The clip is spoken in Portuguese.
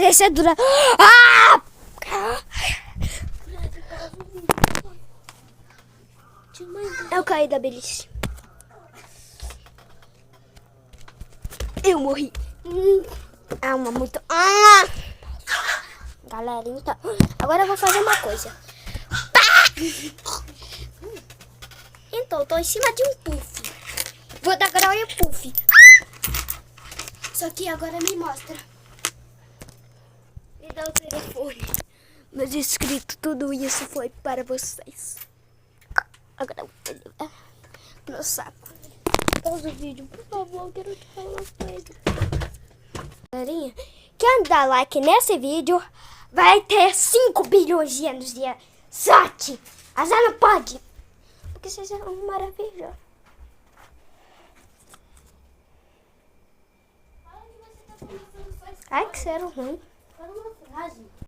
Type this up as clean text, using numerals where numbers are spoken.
Esse é dura. Ah! Eu caí da beliche. Eu morri. Uma muito. Galera, então. Agora eu vou fazer uma coisa. Então, eu tô em cima de um puff. Vou dar grau em puff. Só que agora me mostra. Me dá o telefone. Meus inscritos, tudo isso foi para vocês. Agora eu vou no saco. Pausa o vídeo, por favor, eu quero te falar uma coisa. Galerinha, quem dá like nesse vídeo vai ter 5 bilhões de anos de sorte. Azar não pode. Porque vocês são maravilhosos. Ai, que ser ruim.